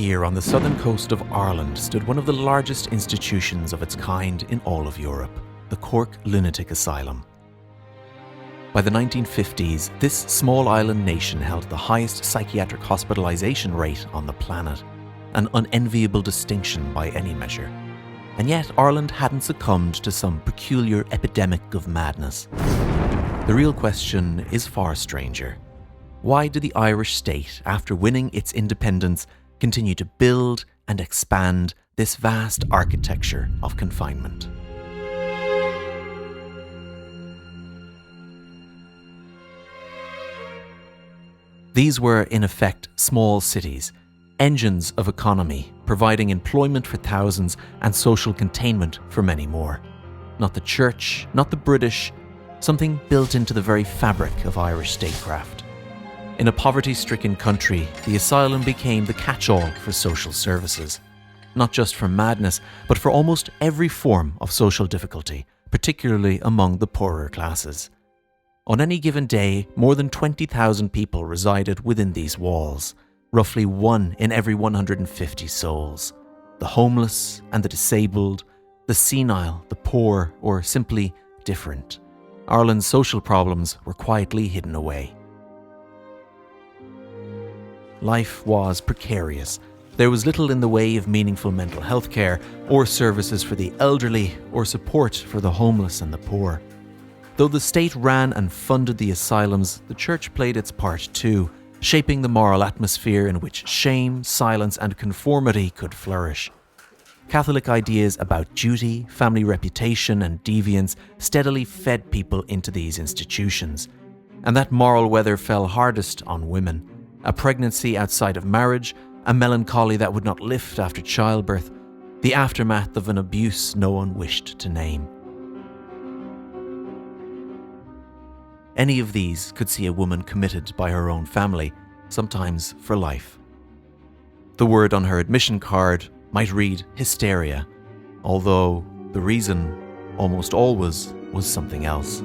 here on the southern coast of Ireland stood one of the largest institutions of its kind in all of Europe, the Cork Lunatic Asylum. By the 1950s, this small island nation held the highest psychiatric hospitalisation rate on the planet, an unenviable distinction by any measure. And yet Ireland hadn't succumbed to some peculiar epidemic of madness. The real question is far stranger. Why did the Irish state, after winning its independence, continue to build and expand this vast architecture of confinement? These were, in effect, small cities, engines of economy, providing employment for thousands and social containment for many more. Not the church, not the British, something built into the very fabric of Irish statecraft. In a poverty-stricken country, the asylum became the catch-all for social services, not just for madness, but for almost every form of social difficulty, particularly among the poorer classes. On any given day, more than 20,000 people resided within these walls, roughly 1 in every 150 souls. The homeless and the disabled, the senile, the poor, or simply different. Ireland's social problems were quietly hidden away. Life was precarious. There was little in the way of meaningful mental health care, or services for the elderly, or support for the homeless and the poor. Though the state ran and funded the asylums, the church played its part too, shaping the moral atmosphere in which shame, silence, and conformity could flourish. Catholic ideas about duty, family reputation, and deviance steadily fed people into these institutions. And that moral weather fell hardest on women. A pregnancy outside of marriage, a melancholy that would not lift after childbirth, the aftermath of an abuse no one wished to name. Any of these could see a woman committed by her own family, sometimes for life. The word on her admission card might read hysteria, although the reason almost always was something else.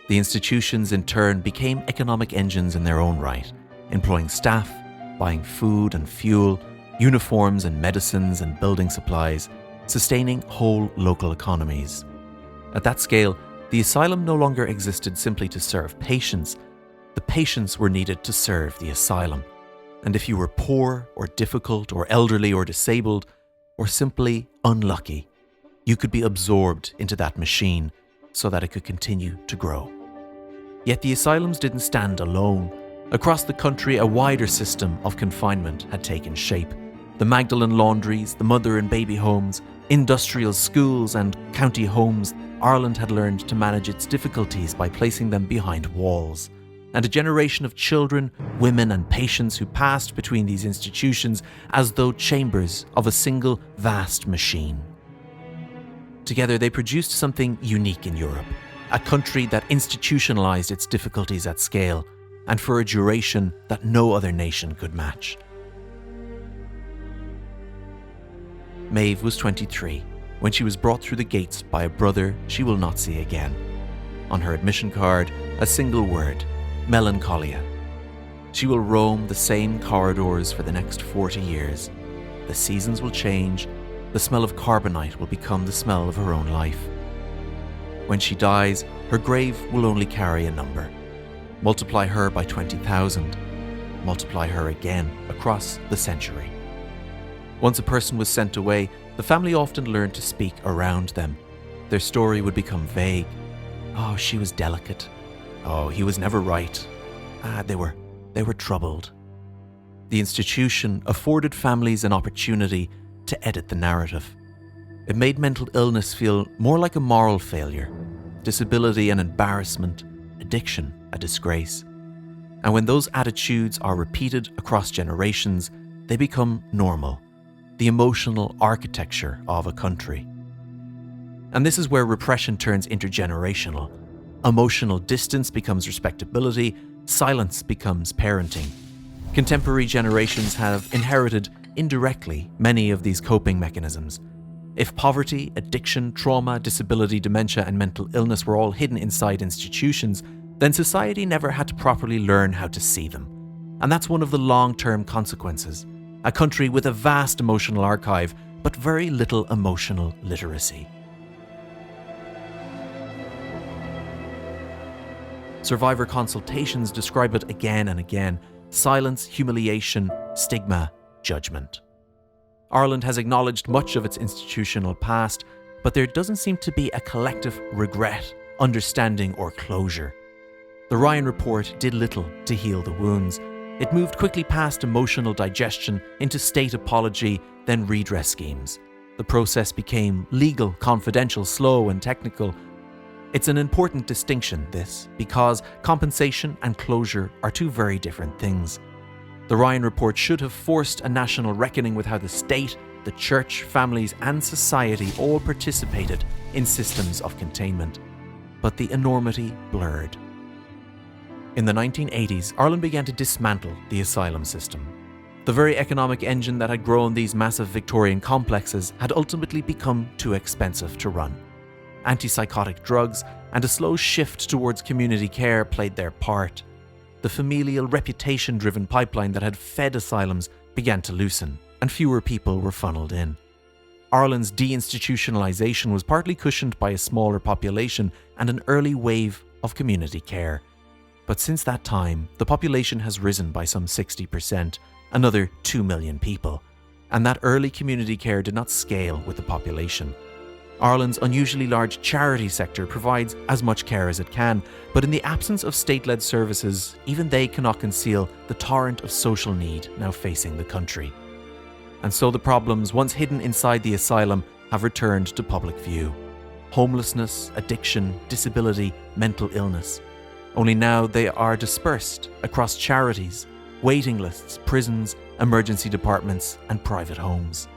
The institutions in turn became economic engines in their own right, employing staff, buying food and fuel, uniforms and medicines and building supplies, sustaining whole local economies. At that scale, the asylum no longer existed simply to serve patients. The patients were needed to serve the asylum. And if you were poor or difficult or elderly or disabled, or simply unlucky, you could be absorbed into that machine so that it could continue to grow. Yet the asylums didn't stand alone. Across the country, a wider system of confinement had taken shape. The Magdalen laundries, the mother and baby homes, industrial schools and county homes, Ireland had learned to manage its difficulties by placing them behind walls. And a generation of children, women and patients who passed between these institutions as though chambers of a single vast machine. Together they produced something unique in Europe, a country that institutionalized its difficulties at scale and for a duration that no other nation could match. Maeve was 23 when she was brought through the gates by a brother she will not see again. On her admission card, a single word: melancholia. She will roam the same corridors for the next 40 years. The seasons will change. The smell of carbonite will become the smell of her own life. When she dies, her grave will only carry a number. Multiply her by 20,000. Multiply her again across the century. Once a person was sent away, the family often learned to speak around them. Their story would become vague. Oh, she was delicate. Oh, he was never right. They were troubled. The institution afforded families an opportunity to edit the narrative. It made mental illness feel more like a moral failure, disability an embarrassment, addiction a disgrace. And when those attitudes are repeated across generations, they become normal, the emotional architecture of a country. And this is where repression turns intergenerational. Emotional distance becomes respectability, silence becomes parenting. Contemporary generations have inherited, indirectly, many of these coping mechanisms. If poverty, addiction, trauma, disability, dementia, and mental illness were all hidden inside institutions, then society never had to properly learn how to see them. And that's one of the long-term consequences. A country with a vast emotional archive, but very little emotional literacy. Survivor consultations describe it again and again: silence, humiliation, stigma, judgment. Ireland has acknowledged much of its institutional past, but there doesn't seem to be a collective regret, understanding, or closure. The Ryan Report did little to heal the wounds. It moved quickly past emotional digestion into state apology, then redress schemes. The process became legal, confidential, slow, and technical. It's an important distinction, this, because compensation and closure are two very different things. The Ryan Report should have forced a national reckoning with how the state, the church, families, and society all participated in systems of containment. But the enormity blurred. In the 1980s, Ireland began to dismantle the asylum system. The very economic engine that had grown these massive Victorian complexes had ultimately become too expensive to run. Antipsychotic drugs and a slow shift towards community care played their part. The familial, reputation-driven pipeline that had fed asylums began to loosen, and fewer people were funneled in. Ireland's deinstitutionalisation was partly cushioned by a smaller population and an early wave of community care. But since that time, the population has risen by some 60%, another 2 million people, and that early community care did not scale with the population. Ireland's unusually large charity sector provides as much care as it can, but in the absence of state-led services, even they cannot conceal the torrent of social need now facing the country. And so the problems once hidden inside the asylum have returned to public view. Homelessness, addiction, disability, mental illness. Only now they are dispersed across charities, waiting lists, prisons, emergency departments, and private homes.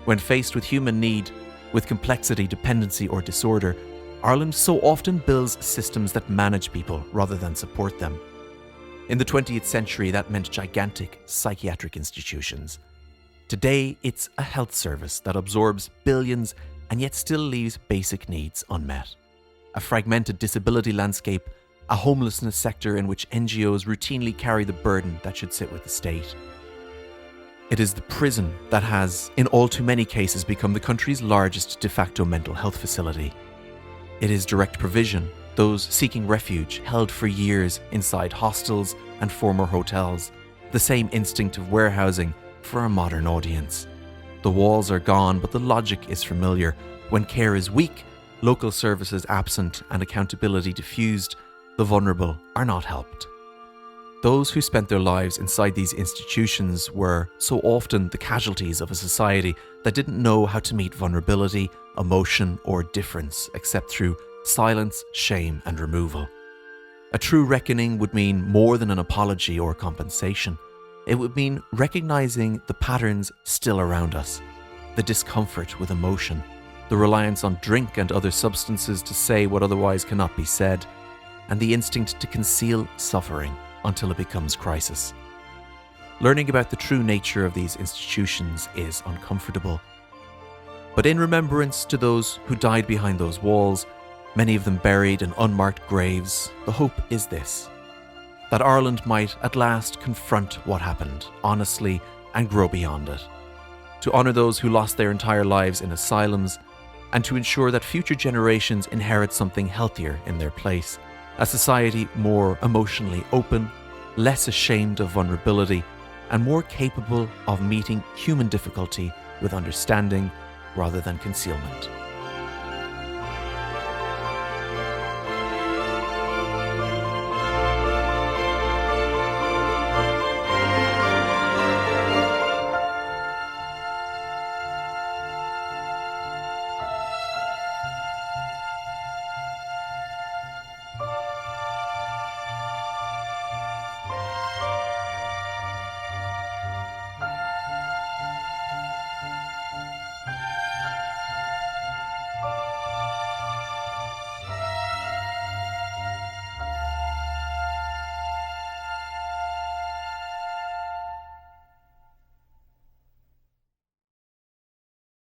When faced with human need, with complexity, dependency, or disorder, Ireland so often builds systems that manage people rather than support them. In the 20th century, that meant gigantic psychiatric institutions. Today, it's a health service that absorbs billions and yet still leaves basic needs unmet. A fragmented disability landscape, a homelessness sector in which NGOs routinely carry the burden that should sit with the state. It is the prison that has, in all too many cases, become the country's largest de facto mental health facility. It is direct provision, those seeking refuge held for years inside hostels and former hotels, the same instinct of warehousing for a modern audience. The walls are gone, but the logic is familiar. When care is weak, local services absent, and accountability diffused, the vulnerable are not helped. Those who spent their lives inside these institutions were so often the casualties of a society that didn't know how to meet vulnerability, emotion, or difference except through silence, shame, and removal. A true reckoning would mean more than an apology or compensation. It would mean recognizing the patterns still around us, the discomfort with emotion, the reliance on drink and other substances to say what otherwise cannot be said, and the instinct to conceal suffering until it becomes crisis. Learning about the true nature of these institutions is uncomfortable. But in remembrance to those who died behind those walls, many of them buried in unmarked graves, the hope is this: that Ireland might at last confront what happened honestly and grow beyond it, to honour those who lost their entire lives in asylums, and to ensure that future generations inherit something healthier in their place, a society more emotionally open, less ashamed of vulnerability, and more capable of meeting human difficulty with understanding rather than concealment.